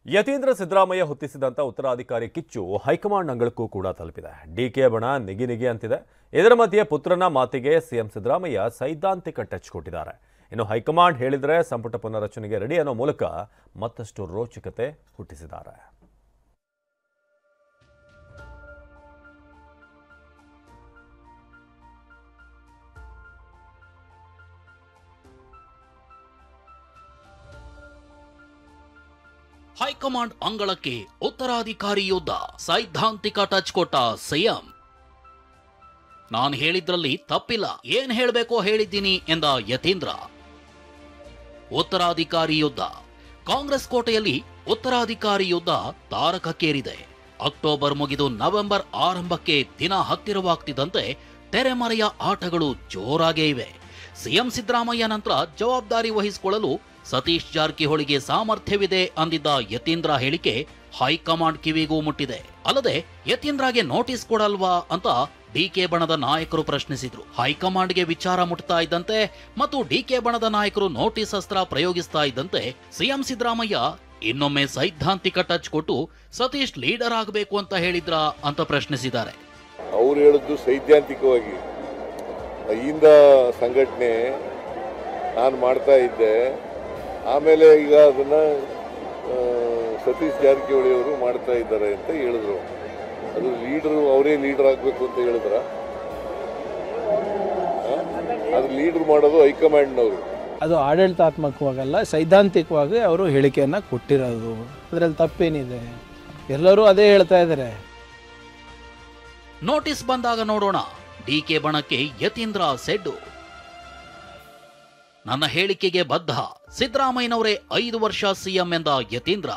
ಯತೀಂದ್ರ ಸಿದ್ದರಾಮಯ್ಯ ಹೊತ್ತಿಸಿದಂತ ಉತ್ತರಾಧಿಕಾರಿ ಕಿಚ್ಚು ಹೈಕಮಾಂಡ್ ಅಂಗಳಕ್ಕೂ ಕೂಡ ತಲುಪಿದೆ. ಡಿಕೆ ಬಣ ನಿಗಿ ಅಂತಿದೆ. ಇದರ ಮಧ್ಯೆ ಪುತ್ರನ ಮಾತಿಗೆ ಸಿಎಂ ಸಿದ್ದರಾಮಯ್ಯ ಸೈದ್ಧಾಂತಿಕ ಟಚ್ ಕೊಟ್ಟಿದ್ದಾರೆ. ಇನ್ನು ಹೈಕಮಾಂಡ್ ಹೇಳಿದ್ರೆ ಸಂಪುಟ ಪುನರಚನೆಗೆ ರೆಡಿ ಅನ್ನೋ ಮೂಲಕ ಮತ್ತಷ್ಟು ರೋಚಕತೆ ಹುಟ್ಟಿಸಿದ್ದಾರೆ. ಹೈಕಮಾಂಡ್ ಅಂಗಳಕ್ಕೆ ಉತ್ತರಾಧಿಕಾರಿ ಯುದ್ಧ, ಸೈದ್ಧಾಂತಿಕ ಟಚ್ ಕೊಟ್ಟ ಸಿಎಂ. ನಾನು ಹೇಳಿದ್ರಲ್ಲಿ ತಪ್ಪಿಲ್ಲ, ಏನ್ ಹೇಳಬೇಕೋ ಹೇಳಿದ್ದೀನಿ ಎಂದ ಯತೀಂದ್ರ. ಉತ್ತರಾಧಿಕಾರಿ ಯುದ್ಧ. ಕಾಂಗ್ರೆಸ್ ಕೋಟೆಯಲ್ಲಿ ಉತ್ತರಾಧಿಕಾರಿ ಯುದ್ಧ ತಾರಕಕ್ಕೇರಿದೆ. ಅಕ್ಟೋಬರ್ ಮುಗಿದು ನವೆಂಬರ್ ಆರಂಭಕ್ಕೆ ದಿನ ಹತ್ತಿರವಾಗ್ತಿದ್ದಂತೆ ತೆರೆಮರೆಯ ಆಟಗಳು ಜೋರಾಗೇ ಇವೆ. ಸಿಎಂ ಸಿದ್ದರಾಮಯ್ಯ ನಂತರ ಜವಾಬ್ದಾರಿ ವಹಿಸಿಕೊಳ್ಳಲು ಸತೀಶ್ ಜಾರಕಿಹೊಳಿಗೆ ಸಾಮರ್ಥ್ಯವಿದೆ ಅಂದಿದ್ದ ಯತೀಂದ್ರ ಹೇಳಿಕೆ ಹೈಕಮಾಂಡ್ ಕಿವಿಗೂ ಮುಟ್ಟಿದೆ. ಅಲ್ಲದೆ ಯತೀಂದ್ರಗೆ ನೋಟಿಸ್ ಕೊಡಲ್ವಾ ಅಂತ ಡಿಕೆ ಬಣದ ನಾಯಕರು ಪ್ರಶ್ನಿಸಿದ್ರು. ಹೈಕಮಾಂಡ್ಗೆ ವಿಚಾರ ಮುಟ್ತಾ ಇದ್ದಂತೆ ಮತ್ತು ಡಿಕೆ ಬಣದ ನಾಯಕರು ನೋಟಿಸ್ ಅಸ್ತ್ರ ಪ್ರಯೋಗಿಸ್ತಾ ಇದ್ದಂತೆ ಸಿಎಂ ಸಿದ್ದರಾಮಯ್ಯ ಇನ್ನೊಮ್ಮೆ ಸೈದ್ಧಾಂತಿಕ ಟಚ್ ಕೊಟ್ಟು ಸತೀಶ್ ಲೀಡರ್ ಆಗಬೇಕು ಅಂತ ಹೇಳಿದ್ರ ಅಂತ ಪ್ರಶ್ನಿಸಿದ್ದಾರೆ. ಅವ್ರು ಹೇಳಿದ್ದು ಸೈದ್ಧಾಂತಿಕವಾಗಿ ಅಹಿಂದ ಸಂಘಟನೆ ನಾನು ಮಾಡ್ತಾ ಇದ್ದೆ, ಆಮೇಲೆ ಈಗ ಅದನ್ನ ಸತೀಶ್ ಜಾರಕಿಹೊಳಿ ಅವರು ಮಾಡ್ತಾ ಇದ್ದಾರೆ ಅಂತ ಹೇಳಿದ್ರು. ಅದು ಲೀಡರ್ ಅವರೇ ಲೀಡರ್ ಆಗಬೇಕು ಅಂತ ಹೇಳಿದ್ರ? ಅದು ಲೀಡರ್ ಮಾಡೋದು ಹೈಕಮಾಂಡ್ನವರು. ಅದು ಆಡಳಿತಾತ್ಮಕವಾಗಲ್ಲ, ಸೈದ್ಧಾಂತಿಕವಾಗಿ ಅವರು ಹೇಳಿಕೆಯನ್ನ ಕೊಟ್ಟಿರೋದು. ಅದರಲ್ಲಿ ತಪ್ಪೇನಿದೆ? ಎಲ್ಲರೂ ಅದೇ ಹೇಳ್ತಾ ಇದ್ದಾರೆ. ನೋಟಿಸ್ ಬಂದಾಗ ನೋಡೋಣ. ಡಿಕೆ ಬಣಕ್ಕೆ ಯತೀಂದ್ರ ಸೆಡ್ಡು. ನನ್ನ ಹೇಳಿಕೆಗೆ ಬದ್ಧ, ಸಿದ್ದರಾಮಯ್ಯನವರೇ 5 ವರ್ಷ ಸಿಎಂ ಎಂದ ಯತೀಂದ್ರ.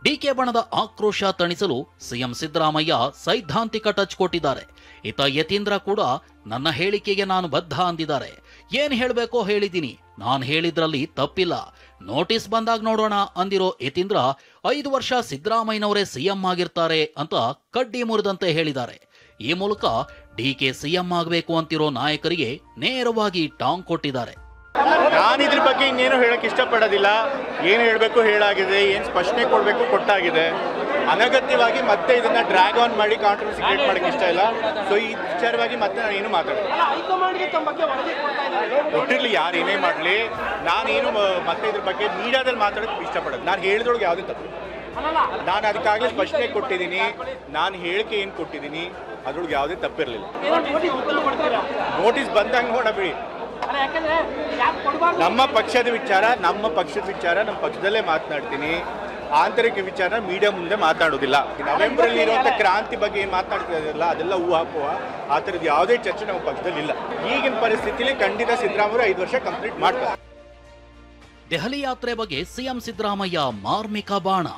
ಡಿಕೆ ಬಣದ ಆಕ್ರೋಶ ತಣಿಸಲು ಸಿಎಂ ಸಿದ್ದರಾಮಯ್ಯ ಸೈದ್ಧಾಂತಿಕ ಟಚ್ ಕೊಟ್ಟಿದ್ದಾರೆ. ಇತ ಯತೀಂದ್ರ ಕೂಡ ನನ್ನ ಹೇಳಿಕೆಗೆ ನಾನು ಬದ್ಧ ಅಂದಿದ್ದಾರೆ. ಏನ್ ಹೇಳಬೇಕೋ ಹೇಳಿದ್ದೀನಿ, ನಾನು ಹೇಳಿದ್ರಲ್ಲಿ ತಪ್ಪಿಲ್ಲ, ನೋಟಿಸ್ ಬಂದಾಗ ನೋಡೋಣ ಅಂದಿರೋ ಯತೀಂದ್ರ 5 ವರ್ಷ ಸಿದ್ದರಾಮಯ್ಯನವರೇ ಸಿಎಂ ಆಗಿರ್ತಾರೆ ಅಂತ ಕಡ್ಡಿ ಮುರಿದಂತೆ ಹೇಳಿದ್ದಾರೆ. ಈ ಮೂಲಕ ಡಿಕೆ ಸಿಎಂ ಆಗಬೇಕು ಅಂತಿರೋ ನಾಯಕರಿಗೆ ನೇರವಾಗಿ ಟಾಂಗ್ ಕೊಟ್ಟಿದ್ದಾರೆ. ನಾನು ಇದ್ರ ಬಗ್ಗೆ ಇನ್ನೇನು ಹೇಳಕ್ ಇಷ್ಟಪಡೋದಿಲ್ಲ. ಏನು ಹೇಳಬೇಕು ಹೇಳಾಗಿದೆ, ಏನು ಸ್ಪಷ್ಟನೆ ಕೊಡಬೇಕು ಕೊಟ್ಟಾಗಿದೆ. ಅನಗತ್ಯವಾಗಿ ಮತ್ತೆ ಇದನ್ನ ಡ್ರ್ಯಾಗ್ ಆನ್ ಮಾಡಿ ಕಾಂಟ್ರವರ್ಸಿ ಕ್ರಿಯೇಟ್ ಮಾಡಕ್ಕೆ ಇಷ್ಟ ಇಲ್ಲ. ಸೊ ಈ ವಿಚಾರವಾಗಿ ಮತ್ತೆ ನಾನು ಏನು ಮಾತಾಡೋದು ಕೊಟ್ಟಿರ್ಲಿ, ಯಾರು ಏನೇ ಮಾಡಲಿ, ನಾನೇನು ಮತ್ತೆ ಇದ್ರ ಬಗ್ಗೆ ಮೀಡಿಯಾದಲ್ಲಿ ಮಾತಾಡೋಕೆ ಇಷ್ಟಪಡೋದು. ನಾನು ಹೇಳಿದೊಳಗೆ ಯಾವುದೇ ತಪ್ಪು, ನಾನು ಅದಕ್ಕಾಗಲೇ ಸ್ಪಷ್ಟನೆ ಕೊಟ್ಟಿದ್ದೀನಿ. ನಾನು ಹೇಳಿಕೆ ಏನು ಕೊಟ್ಟಿದ್ದೀನಿ ಅದ್ರೊಳಗೆ ಯಾವುದೇ ತಪ್ಪಿರಲಿಲ್ಲ. ನೋಟಿಸ್ ಬಂದಂಗೆ ನೋಡಬೇಡಿ. ನಮ್ಮ ಪಕ್ಷದ ವಿಚಾರ ನಮ್ಮ ಪಕ್ಷದಲ್ಲೇ ಮಾತನಾಡ್ತೀನಿ. ಆಂತರಿಕ ವಿಚಾರ ಮೀಡಿಯಾ ಮುಂದೆ ಮಾತಾಡೋದಿಲ್ಲ. ನವೆಂಬರ್ ಅಲ್ಲಿ ಇರುವಂತ ಕ್ರಾಂತಿ ಬಗ್ಗೆ ಏನು ಮಾತನಾಡ್ತಿರಲ್ಲ ಅದೆಲ್ಲ ಊಹಾಪೋಹ. ಆ ಥರದ್ದು ಯಾವುದೇ ಚರ್ಚೆ ನಮ್ಮ ಪಕ್ಷದಲ್ಲಿ ಇಲ್ಲ. ಈಗಿನ ಪರಿಸ್ಥಿತಿಯಲ್ಲಿ ಖಂಡಿತ ಸಿದ್ದರಾಮಯ್ಯ 5 ವರ್ಷ ಕಂಪ್ಲೀಟ್ ಮಾಡ್ತಾರೆ. ದೆಹಲಿ ಯಾತ್ರೆ ಬಗ್ಗೆ ಸಿಎಂ ಸಿದ್ದರಾಮಯ್ಯ ಮಾರ್ಮಿಕ ಬಾಣ.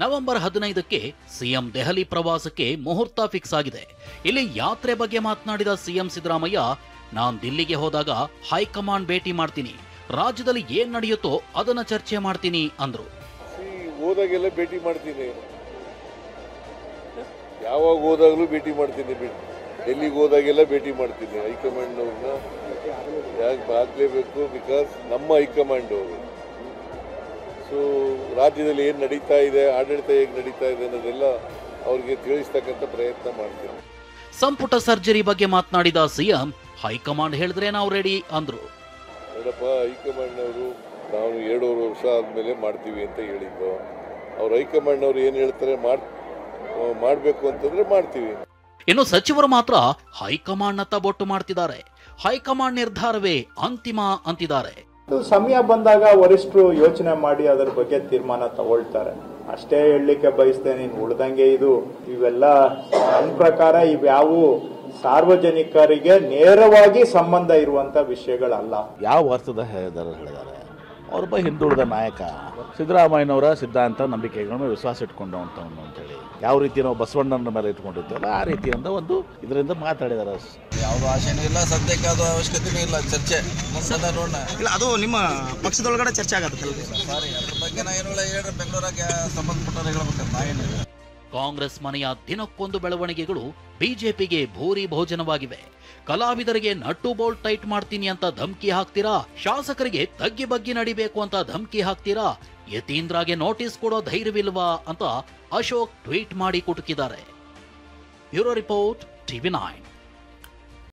ನವೆಂಬರ್ 15ಕ್ಕೆ ಸಿಎಂ ದೆಹಲಿ ಪ್ರವಾಸಕ್ಕೆ ಮುಹೂರ್ತ ಫಿಕ್ಸ್ ಆಗಿದೆ. ಇಲ್ಲಿ ಯಾತ್ರೆ ಬಗ್ಗೆ ಮಾತನಾಡಿದ ಸಿಎಂ ಸಿದ್ದರಾಮಯ್ಯ, ನಾನ್ ದಿಲ್ಲಿಗೆ ಹೋದಾಗ ಹೈಕಮಾಂಡ್ ಭೇಟಿ ಮಾಡ್ತೀನಿ, ರಾಜ್ಯದಲ್ಲಿ ಏನ್ ನಡೆಯುತ್ತೋ ಅದನ್ನ ಚರ್ಚೆ ಮಾಡ್ತೀನಿ ಅಂದ್ರು. ಹೋದಾಗೆಲ್ಲ ಭೇಟಿ ಮಾಡ್ತೀನಿ, ಯಾವಾಗ ಹೋದಾಗಲೂ ಭೇಟಿ ಮಾಡ್ತೀನಿ, ಡೆಲ್ಲಿಗೆ ಹೋದಾಗೆಲ್ಲ ಭೇಟಿ ಮಾಡ್ತೀನಿ. ಹೈಕಮಾಂಡ್ನವ್ರನ್ನ ಯಾಕೆ ಹಾಕ್ಲೇಬೇಕು? ಬಿಕಾಸ್ ನಮ್ಮ ಹೈಕಮಾಂಡ್ ಅವರು. ಸೊ ರಾಜ್ಯದಲ್ಲಿ ಏನು ನಡೀತಾ ಇದೆ, ಆಡಳಿತ ಹೇಗೆ ನಡೀತಾ ಇದೆ ಅನ್ನೋದೆಲ್ಲ ಅವ್ರಿಗೆ ತಿಳಿಸ್ತಕ್ಕಂಥ ಪ್ರಯತ್ನ ಮಾಡ್ತೀನಿ. ಸಂಪುಟ ಸರ್ಜರಿ ಬಗ್ಗೆ ಮಾತನಾಡಿದ ಸಿಎಂ, ಹೈಕಮಾಂಡ್ ಹೇಳಿದ್ರೆ ನಾವು ರೆಡಿ ಅಂದ್ರು. ನೋಡಪ್ಪ, ಹೈಕಮಾಂಡ್ನವರು ನಾವು 2.5 ವರ್ಷ ಆದಮೇಲೆ ಮಾಡ್ತೀವಿ ಅಂತ ಹೇಳಿದ್ದು. ಅವ್ರು ಹೈಕಮಾಂಡ್ನವ್ರು ಏನು ಹೇಳ್ತಾರೆ ಮಾಡಬೇಕು ಅಂತಂದ್ರೆ ಮಾಡ್ತೀವಿ. ಇನ್ನು ಸಚಿವರು ಮಾತ್ರ ಹೈಕಮಾಂಡ್ನತ್ತ ಬೊಟ್ಟು ಮಾಡ್ತಿದ್ದಾರೆ. ಹೈಕಮಾಂಡ್ ನಿರ್ಧಾರವೇ ಅಂತಿಮ ಅಂತಿದ್ದಾರೆ. ಸಮಯ ಬಂದಾಗ ವರಿಷ್ಠರು ಯೋಚನೆ ಮಾಡಿ ಅದರ ಬಗ್ಗೆ ತೀರ್ಮಾನ ತಗೊಳ್ತಾರೆ ಅಷ್ಟೇ ಹೇಳಲಿಕ್ಕೆ ಬಯಸ್ತೇನೆ. ಇನ್ನು ಉಳಿದಂಗೆ ಇವೆಲ್ಲ ನನ್ನ ಪ್ರಕಾರ ಇವ್ಯಾವು ಸಾರ್ವಜನಿಕರಿಗೆ ನೇರವಾಗಿ ಸಂಬಂಧ ಇರುವಂತ ವಿಷಯಗಳಲ್ಲ. ಯಾವ ಅರ್ಥದ ಹೇಳಿದ್ದಾರೆ? ಅವರೊಬ್ಬ ಹಿಂದುಳಿದ ನಾಯಕ, ಸಿದ್ದರಾಮಯ್ಯನವರ ಸಿದ್ಧಾಂತ ನಂಬಿಕೆಗಳನ್ನು ವಿಶ್ವಾಸ ಇಟ್ಕೊಂಡವಂತವನು ಅಂತೇಳಿ ಯಾವ ರೀತಿ ನಾವು ಬಸವಣ್ಣನ ಮೇಲೆ ಇಟ್ಕೊಂಡಿದ್ದೇವಲ್ಲ ಆ ರೀತಿಯಿಂದ ಒಂದು ಇದರಿಂದ ಮಾತಾಡಿದಾರೆ. ಯಾವುದೋ ಆಶೆನೂ ಇಲ್ಲ, ಸದ್ಯಕ್ಕೆ ಅದು ಅವಶ್ಯಕತೆನೂ ಇಲ್ಲ. ಚರ್ಚೆ ಮುಂದೆ ನೋಡೋಣ. ಇಲ್ಲ, ಅದು ನಿಮ್ಮ ಪಕ್ಷದೊಳಗಡೆ ಚರ್ಚೆ ಆಗತ್ತೆ. ಸಾರಿ, ಅದ್ರ ಬಗ್ಗೆ ನಾ ಏನು ಹೇಳ್ರಿ, ಬೆಂಗಳೂರಾಗೆ ಸಂಬಂಧಪಟ್ಟವ್ರು ಹೇಳ್ಬೇಕಂತ ನಾ ಏನಿಲ್ಲ. ಕಾಂಗ್ರೆಸ್ ಮನೆಯ ದಿನಕ್ಕೊಂದು ಬೆಳವಣಿಗೆಗಳು ಬಿಜೆಪಿಗೆ ಭೂರಿ ಭೋಜನವಾಗಿವೆ. ಕಲಾವಿದರಿಗೆ ನಟ್ಟು ಬೋಲ್ಟ್ ಟೈಟ್ ಮಾಡ್ತೀನಿ ಅಂತ ಧಮಕಿ ಹಾಕ್ತೀರಾ, ಶಾಸಕರಿಗೆ ತಗ್ಗಿ ಬಗ್ಗಿ ನಡಿಬೇಕು ಅಂತ ಧಮಕಿ ಹಾಕ್ತೀರಾ, ಯತೀಂದ್ರಗೆ ನೋಟಿಸ್ ಕೊಡೋ ಧೈರ್ಯವಿಲ್ವಾ ಅಂತ ಅಶೋಕ್ ಟ್ವೀಟ್ ಮಾಡಿ ಕುಟುಕಿದ್ದಾರೆ. Bureau report, TV9.